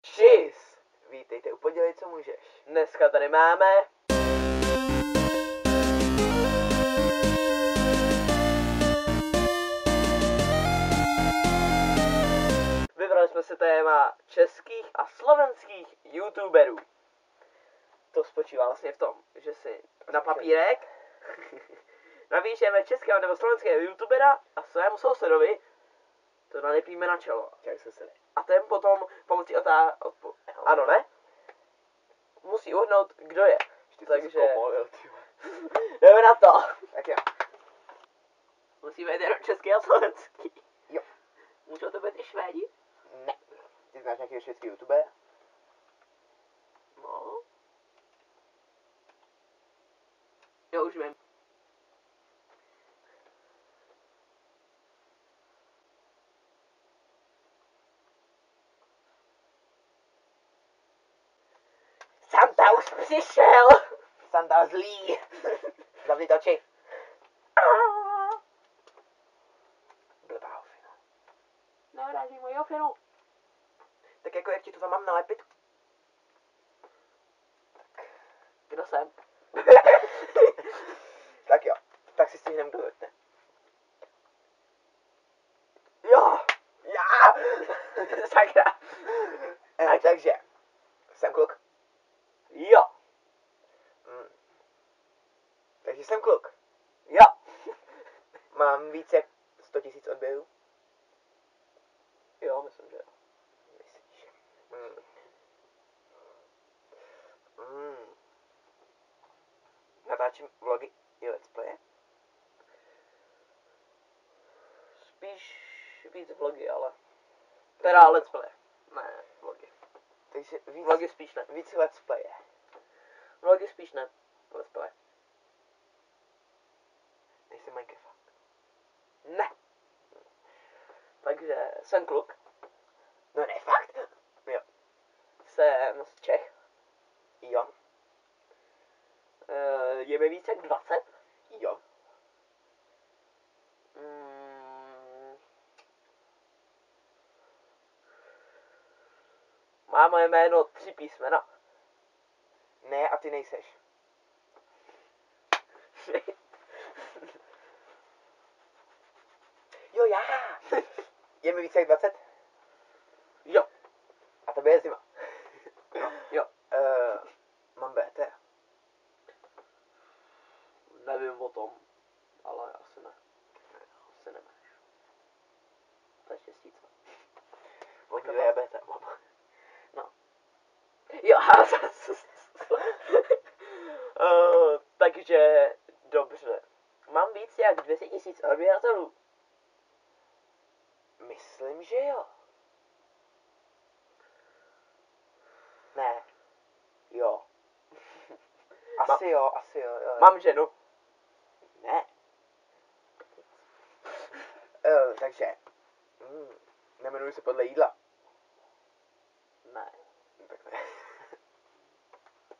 Čis! Vítejte u Podělej, co můžeš. Dneska tady máme... Vybrali jsme si téma českých a slovenských youtuberů. To spočívá vlastně v tom, že si na papírek napíšeme českého nebo slovenského youtubera a svému sousedovi to nalepíme na čelo. A ten potom pomocí ano, ne? Musí uhnout, kdo je. Takže... jdeme na to. Tak jo. Musíme jít jenom český a slovenský. Jo. Můžou to být i Švédi? Ne. Ty znáš nějakého švédského youtubera? No. Jo, už vím. Santa už přišel! Santa zlý. Zavři to oči. Blbá ofina. Navráží moji ofinu. Tak jako jak ti to tam mám nalepit? Kdo jsem? Tak jo. Tak si stihneme, kdo vrtne. Jo! Já! Sakra! Takže. Jsem kluk. Jo! Takže jsem kluk. Jo! Mám více jak 100 000 odběrů. Jo, myslím, že jo. Myslíš? Natáčím vlogy i let's playe. Spíš víc vlogy, ale... Teda let's play. Ne, vlogy. Takže víc, Vlogy spíš ne. víc let's playe. Vlogy spíš ne. Let's play. Nejsem Minecraft. Ne. Takže jsem kluk. No ne, fakt. Jo. Jsem z Čech. Jo. Je mi víc jak 20. Jo. Má moje jméno 3 písmena. Ne, a ty nejseš. Jo, já. Je mi více jak 20? Jo. A tebe je zima. Jo. Mám BT. Nevím o tom. Ale asi ne. Asi nemáš. To je štěstí, co? Od je BT mám. No. Jo, takže dobře. Mám víc jak 200 000 odběratelů. Myslím, že jo. Ne. Jo. Asi jo. Mám ženu. Ne. Takže. Nemenuji se podle jídla. Ne. Tak ne.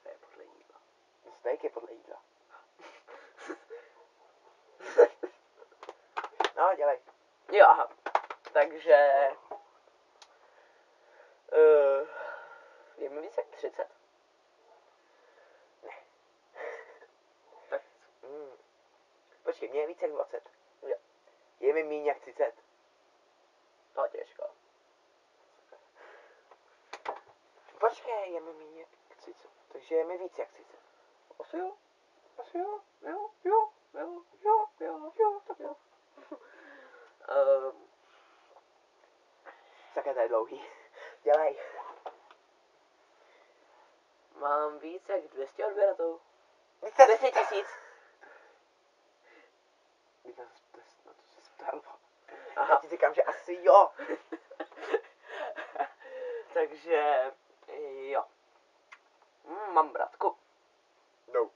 To je podle jídla. Steak je podle jídla. No, dělej. Jo, aha. Takže... je mi víc jak 30? Ne. Tak... Počkej, mě je víc jak 20. Jo. Je mi míň jak 30. To je těžko. Počkej, je mi míň jak 30. Takže je mi víc jak 30. Asi jo. Asi jo. Tak jo. Sakra, to je dlouhý. Dělej. Mám víc jak 200 odběratelů. 200 000. Na to se ptal. Aha. Já ti říkám, že asi jo. Takže... jo. Mám bratku. No.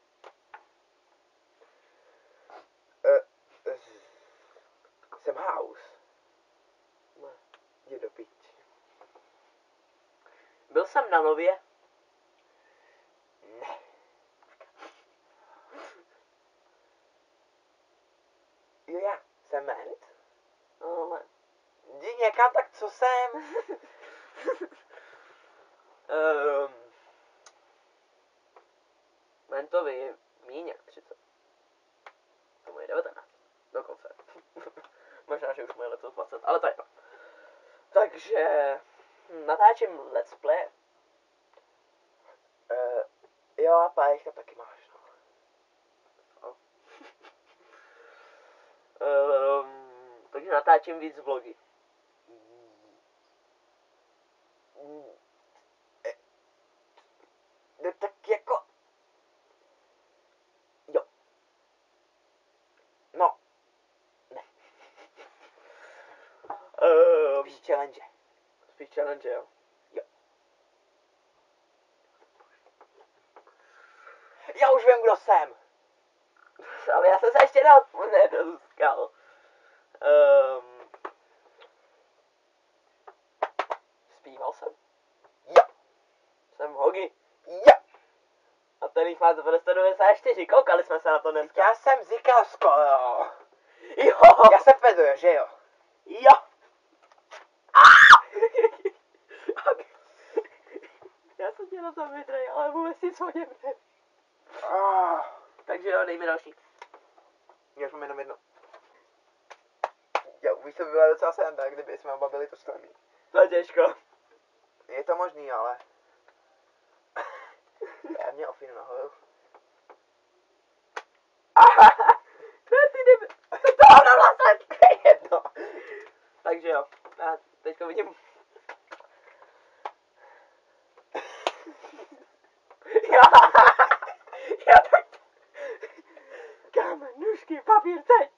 Jsem house. Ne. Jdi do pič. Byl jsem na Nově. Ne. Jo, já jsem Ment. No, ne. Jdi někam, tak co jsem? Mentovi míň jak 30. Tomu je 19. Dokonce. Možná, že už mu je letos 20, ale to je. Takže natáčím let's play. Jo, a pár tam taky máš, no. Takže natáčím víc vlogy. No tak jako... Jo. No. Ne. Spíš challenge. Spíš challenge, jo. Jo. Já už vím, kdo jsem. Ale já jsem se ještě nedoskal. Zpíval jsem. Jo. Jsem Hogi. Jo. A ten jich má 194, koukali jsme se na to dneska. Já jsem říkal skoro. Jo. Já jsem Pedro, že jo? Jo. Já jsem tě na to vydrej, ale vůbec si co nevím. Takže jo, dej mi další. Já už mám jenom jedno. Jo, už to byla docela sranda, kdyby jsme oba byli to stejný. To je těžko. Je to možný, ale... Já mě ofinu nahoru. Ne, ty jdeme. To mám na vlasech. Jedno. Takže jo, já teďka vidím. Já tak. Kámen, nůžky, papír, teď.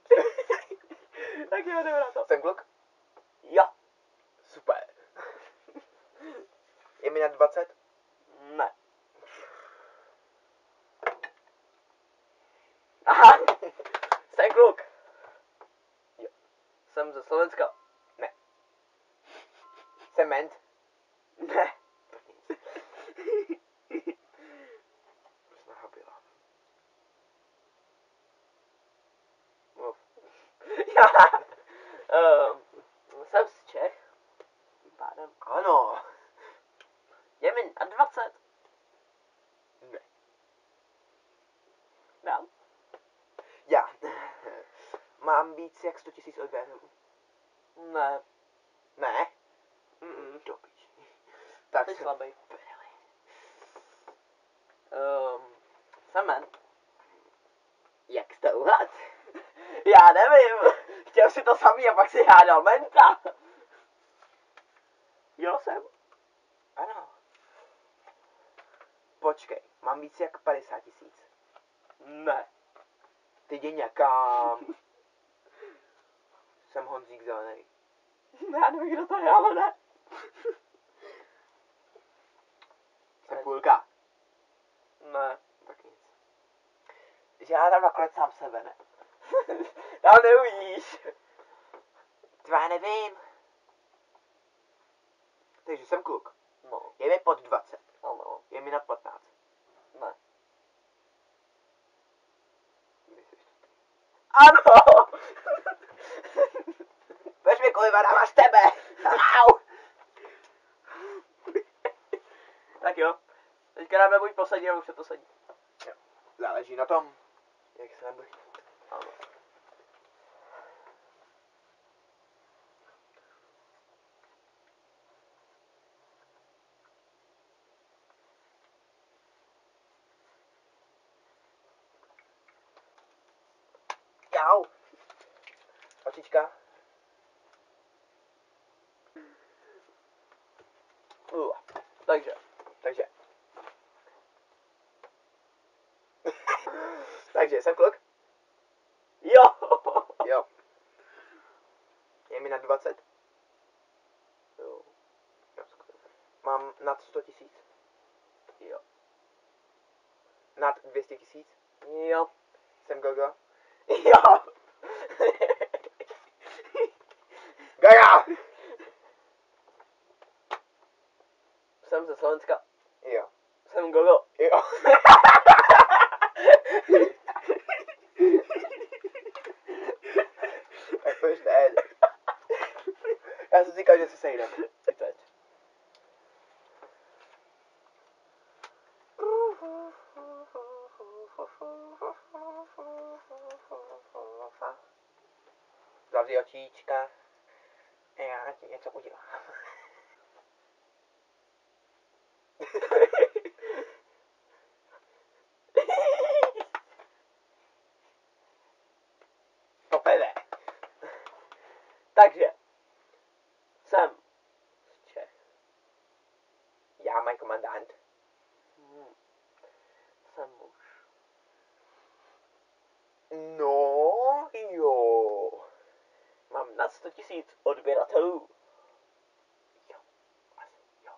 Tak jo, jdeme na to. Jsem kluk? Jo. Super. Je mi na 20? Ne. Aha. Jsem kluk. Jo. Jsem ze Slovenska. Ne. Jsem ment? Ne. Snaha byla. Mluv. Jsem z Čech. Tím pádem. Ano. Je mi na 20. Ne. Dám. Já. Mám víc jak 100 000 orgánů. Ne. Ne? Dobrý. Tak Jsi jsem slabý. Jsem men. Jak jste uhad? Já nevím. Chtěl si to samý a pak si hádal menta. Jo, jsem. Ano. Počkej, mám víc jak 50 000. Ne. Ty jdi někam. Jsem Honzík Zelený. Já nevím, kdo to je, ale ne. Jsem půlka. Ne. Tak nic. Že já tam nakonec sám sebe, ne? Já neuvidíš. Já nevím. Takže jsem kluk. No, Je mi pod 20. ano. Je mi nad 15. Ne. Myslíš to ty? Ano. Pojď mi koliva, dáváš tebe. Au. Tak jo. Teďka dáme buď poslední, nebo předposlední. Jo. Záleží na tom, jak se nebudu. Ano. Jau. Očička. Takže. Takže jsem kluk. Jo. Jo. Je mi nad 20. Jo. Mám nad 100 000. Jo. Nad 200 000. Jo. Jsem Gogo. Jo. Gaga! Jsem ze Slovenska. Jo. Jsem Gogo. Jo. Tak pojď teď. Já jsem říkal, že se sejdeme. I teď. zavři očíčka. Já ti něco udělám. To pede. Takže, jsem z Čech. Já, můj komandant. Jsem muž. No, jo. Mám nad 100 000 odběratelů. Jo, asi, jo.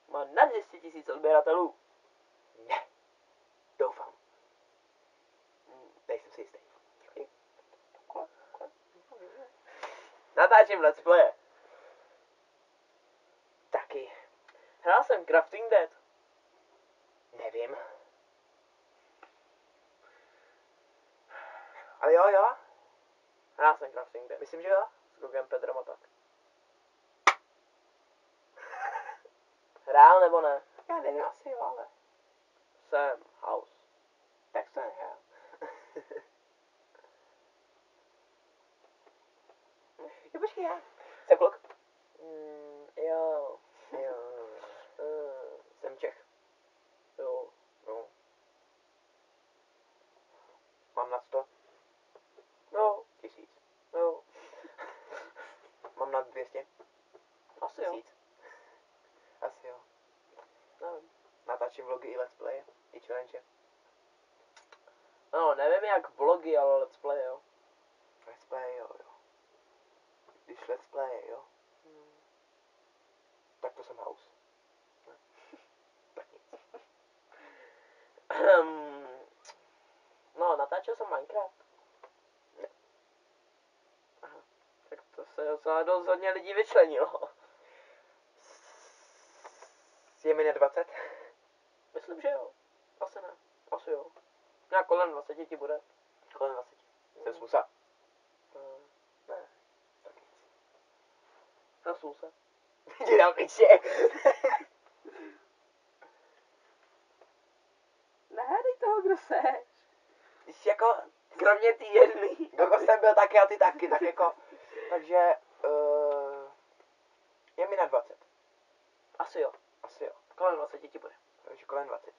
Mám nad 200 000 odběratelů. Ne. Doufám. Nejsem si jistý. Natáčím let's play. Taky. Hrál jsem Crafting Dead. Nevím. Ale jo. Hrál jsem Crafting Dead. Myslím, že jo. S Gogem Pedrem a tak. Hrál nebo ne? Já nevím, asi jo, ale. Jsem House. Tak to nehrál. Jo, počkej, já. Jsem kluk. Jo. Jo. Jsem Čech. Jo. No. Mám nad 100 No. 000. Jo. Mám nad 200 Asi jo. 000. Asi jo. Nevím. Natáčím vlogy i let's play. I challenge. No, nevím jak vlogy, ale let's play, jo. Let's play, jo. Když let's play, jo. Tak to jsem house. Tak nic. No, natáčel jsem Minecraft. Ne. Aha. Tak to se docela dost hodně lidí vyčlenilo. Je mi 20? Myslím, že jo. Asi ne. Asi jo. Nějak kolem 20 ti bude. Kolem 20. Jsem smusa. Ne. Tak nic. Nasul se. Jdi na piče. Nehádej toho, kdo seš. Když jako, Kromě ty jedný. jako jsem byl taky a ty taky, tak jako, takže, je mi na 20. Asi jo. Asi jo. Kolem 20 ti bude. Takže kolem 20.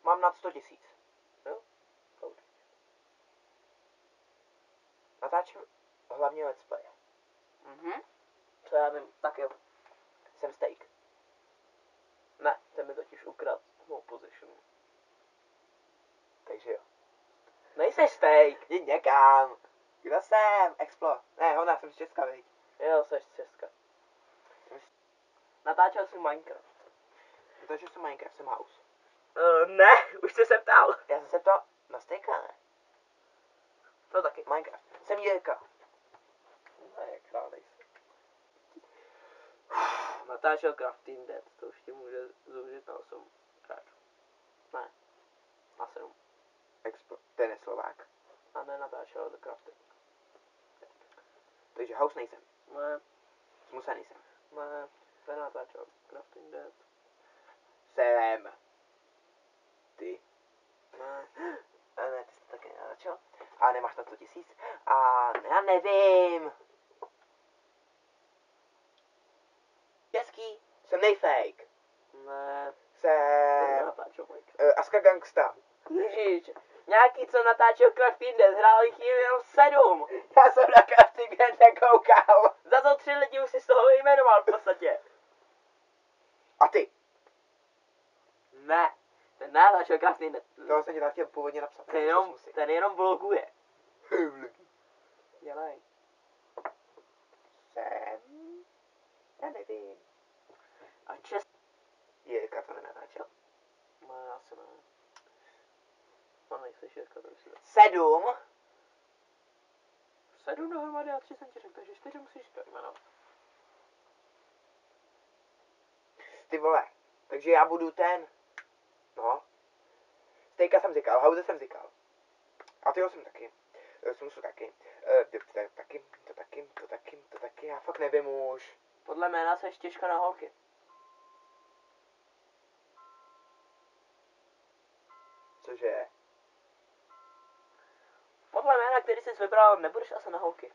Mám nad 100 000. Jo? To určitě. Natáčím hlavně let's play. Co já vím, tak jo. Jsem steak. Ne, ten mi totiž ukrad mou position. Takže jo. Nejseš steak. Jdi někam. Kdo jsem? Explo. Ne, ona, jsem z Česka, viď. Jo, seš z Česka. Natáčel jsi Minecraft. Takže jsem Minecraft, jsem house. Ne, už jsi se ptal. Já jsem se ptal na steaka, ne? To taky. Minecraft. Jsem Jirka. Ne, král nejsi. Natáčel Crafting Dead, to už ti může zúžit na 8 hráčů. Ne, na 7. Explo. Ten je Slovák. A ne natáčel The Crafting. Takže house nejsem. Ne, Smusa nejsem. ne, ten natáčel Crafting Dead. Jsem. Ty. Ne, A ne, ty jsi to taky nenatáčel. A nemáš na 100 000. A já nevím. Český. Jsem nejfake. ne, ten Jsem. natáčel Minecraft. Aska Gangsta. Ježíš, nějaký, co natáčel Crafting Dead, hrál jich jenom 7. Já jsem na Crafting Dead nekoukal. Za to 3 lidi už si z toho vyjmenoval v podstatě. A ty? Ne, ten natáčel Crafting Dead. Toho jsem ti tam chtěl původně napsat. Ten jenom bloguje. Dělej. Jsem. Já nevím. A Jirka to nenatáčel. Ne, asi ne. No nejseš Jirka, to si 7. 7 dohromady a 3 jsem ti řekl, takže 4 musíš jmenovat. Ty vole. Takže já budu ten. No. Stejka jsem říkal, House jsem říkal. A tyho jsem taky. Smusu taky. To taky. Já fakt nevím už. Podle jména seš těžko na holky. Cože? Podle jména který jsi vybral, nebudeš asi na holky.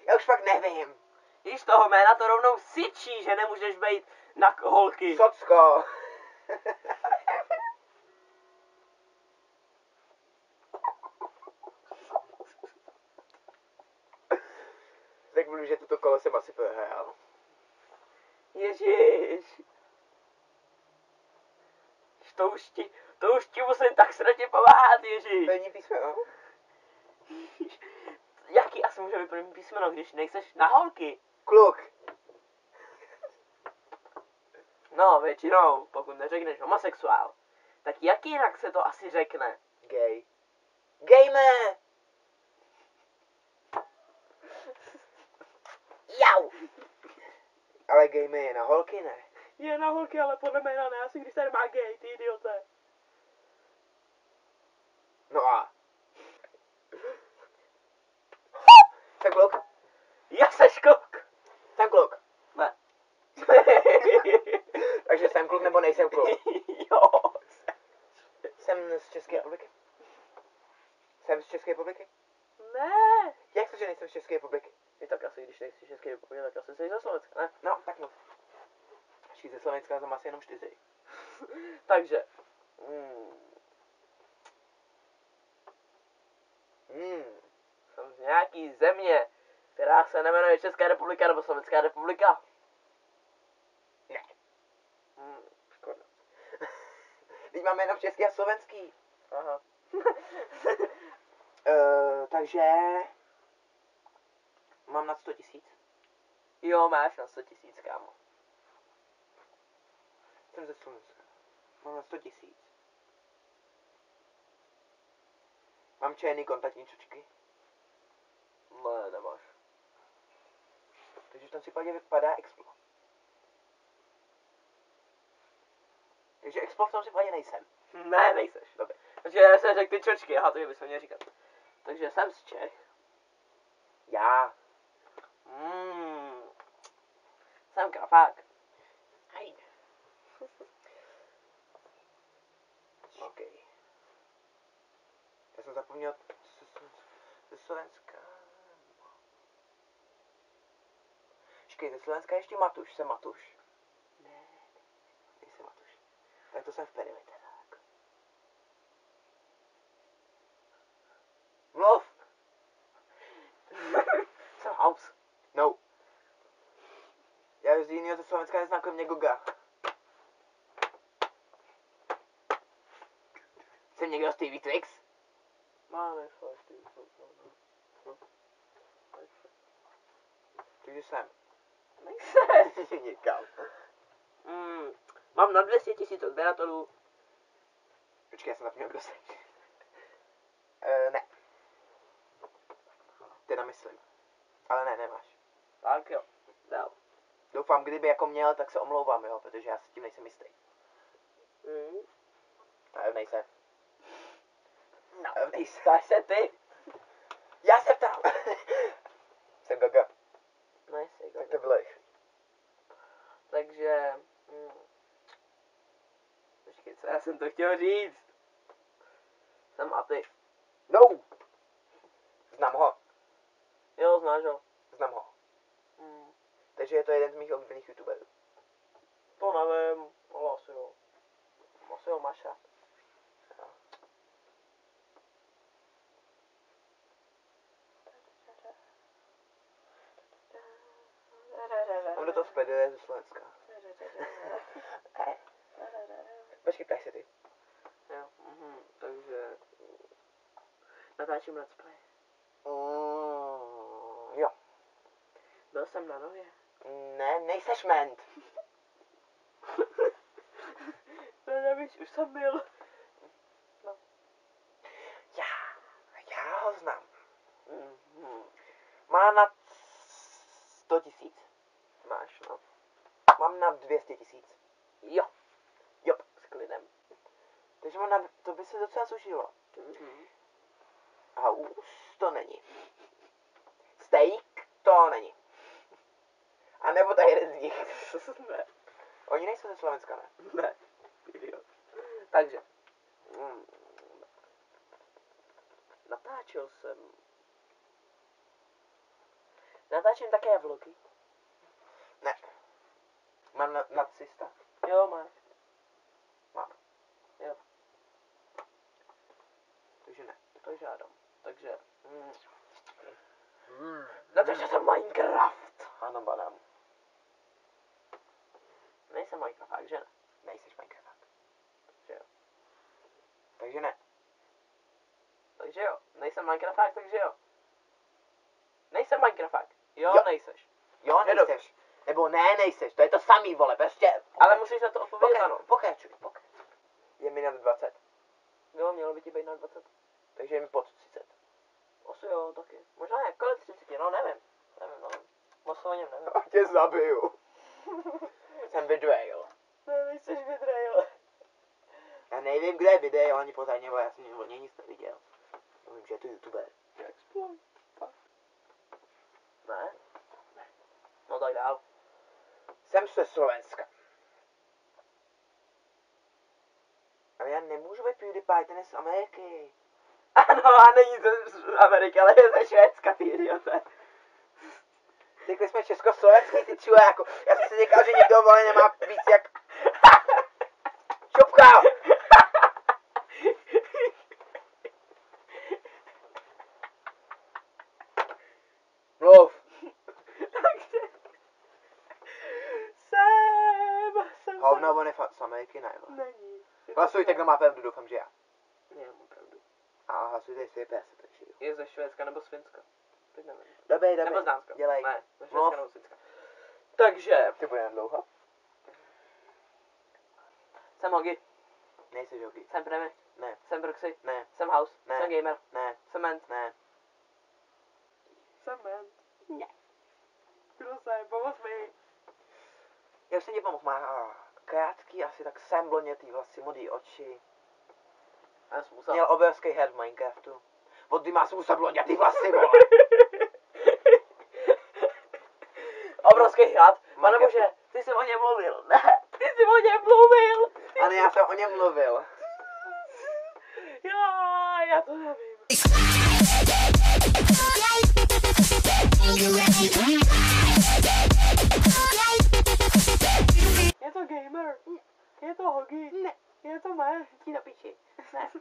Já už fakt nevím. Víš, toho jména to rovnou syčí, že nemůžeš být na holky. Socko. Tak budu, že toto kolo jsem asi prohrál. Ježiš. To už ti musím tak strašně pomáhat, ježiš. První písmeno. Jaký asi může být první písmeno, když nejseš na holky? Kluk. No, většinou, pokud neřekneš homosexuál, tak jak jinak se to asi řekne? Gay. Gamer. Jau. Ale gamer je na holky, ne? Je na holky, ale podle jména ne, asi když tady má gay, ty idiote. No a. Jsem kluk. Já seš kluk. Jsem kluk. Ne. Takže jsem kluk nebo nejsem kluk? Jo. Jsem z České republiky? Jsem z České republiky? Ne. Jak to, že nejsem z České republiky? Je tak asi, když nejsi z České republiky, tak asi jsi ze Slovenska, ne? No, tak moc. Všichni ze Slovenska jsem asi jenom 4. Takže. Jsem z nějaký země, která se nemenuje Česká republika nebo Slovenská republika. Ne. Škoda. Teď máme jenom český a slovenský. Aha. Takže mám nad 100 000. Jo, máš na 100 000, kámo. Jsem ze Slovenska. Mám nad 100 000. Mám černý kontaktní čočky. Ne, nemáš. Takže v tom případě vypadá Explo. Takže Explo v tom případě nejsem. Ne, nejseš. Dobře. Takže já jsem řekl ty čočky, aha, to bychom měli říkat. Takže jsem z Čech. Já. Jsem krafák. Hej. OK. Já jsem zapomněl ze Slovenska. Počkej, ze Slovenska ještě Matuš. Jsem Matuš? Ne. Nejsem Matuš. Tak to jsem v Perili teda. Mluv! Jsem House. No. Já z jiného ze Slovenska neznám kromě Goga. Jsem někdo z TV Twix? Máme fakt. Takže jsem. Nejseš. Někam. Mám na 200 000 odběratelů. Počkej, já jsem zapomněl, kdo jsem. Ne. Teda myslím. Ale ne, nemáš. Tak jo, dál. Doufám, kdyby jako měl, tak se omlouvám, jo, protože já si tím nejsem jistý. Ale nejsem. No, nejsem. Ptáš se ty. Já se ptám. Jsem Gaga. Nejsi, Tak to bylo rychlý. Takže... Počkej, co já jsem to chtěl říct? Jsem Aty. No! Znám ho. Jo, znáš ho. Znám ho. Takže je to jeden z mých oblíbených youtuberů. To nevím, ale asi jo. Asi ho máš rád. Mám do toho speduje ze Slovenska. Počkej, ptej se ty. Jo, takže... Natáčím let's play. Jo. Byl jsem na nově. Ne, nejseš ment. To nevíš, už jsem byl. No. Já ho znám. Má na 100 000. Máš, no. Mám na 200 000. Jo. Jo. S klidem. Takže mám na, to by se docela slušilo. A už to není. Steak to není. A nebo ta jeden z nich. Ne. Oni nejsou ze Slovenska, ne? Ne. Idiot. Takže, Natáčel jsem. Natáčím také vlogy. Ne. Mám nacista? Jo, máš. Mám. Jo. Takže ne. To žádám. Takže. Natáčel jsem Minecraft. Ano, banám. Nejsem Minecraft, takže ne. Nejseš Minecraft. Takže jo. Takže ne. Takže jo. Nejsem Minecraft, takže jo. Nejsem Minecraft. Jo, Jo. nejseš. Jo, nejseš. Nebo ne, nejseš. To je to samý, vole. Prostě. Ale musíš na to odpovědět ano. Pokračuj. Je mi nad 20. Jo, mělo by ti být na 20. Takže je mi pod 30. Asi jo, taky. Možná jak kolem 30, no nevím. Moc o něm nevím. A tě zabiju. Jsem betrayal. Ne, nejseš betrayal. Já nevím, kde je video, ani pořádně, já jsem od něj nic neviděl. Já vím, že je to youtuber. Exploit. Ne? No tak dál. Jsem ze Slovenska. Ale já nemůžu být PewDiePie, ten je z Ameriky. Ano, a není to z Ameriky, ale je ze Švédska, ty idiote. Řekli jsme československý, ty čule, jako, já jsem si říkal, že někdo, vole, nemá víc jak... Šupka! Mluv. Jsem. Hovno, on je z Ameriky, ne, vole. Není. Hlasujte, kdo má pravdu, doufám, že já. Já mám pravdu. A hlasujte, jestli je PS, takže jo. Je ze Švédska nebo z Finska. Teď nevím. Dobrý, Nebo z Dánska. dělej. Ne, ze Mluv. Švédska nebo z Finska. Takže. Ty bude jen dlouho? Jsem Hogi. Nejsi jogi. Jsem Premi. Ne, Jsem Broxy. ne, Jsem House. Ne. Jsem Gamer. ne, Jsem Ment. ne. Jsem Ment. Ne. Kdo jsem? Pomoz mi. Já už jsem ti pomohl, má krátký, asi tak semblonětý vlasy, modrý oči. Já jsem musel. Měl obrovský head v Minecraftu. Od kdy má svůj semblonětý vlasy, vole. Obrovský hrad. Pane Minecraftu. bože, ty jsi o něm mluvil. Ne, ty jsi o něm mluvil. Ale já jsem o něm mluvil. Já to nevím. Je to Gamer. Je to Hogi. Ne. Je to mé. Ti na piči. Ne.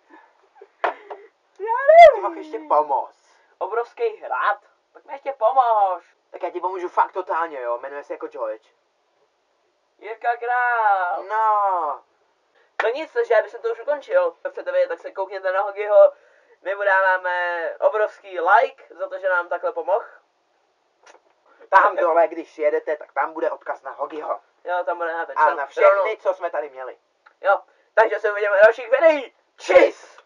Já Ty mohl nevím. ještě pomoct. Obrovský hrad. Tak mi ještě pomož. Tak já ti pomůžu fakt totálně, jo. Jmenuje se jako George. Jirka Král. No. No nic, takže já bych to už ukončil. Chcete vědět, tak se koukněte na Hogiho. My mu dáváme obrovský like za to, že nám takhle pomohl. Tam dole, když jedete, tak tam bude odkaz na Hogiho. Jo, tam bude na ten A channel. na všechny, co jsme tady měli. Jo, takže se uvidíme na dalších videích. Čis!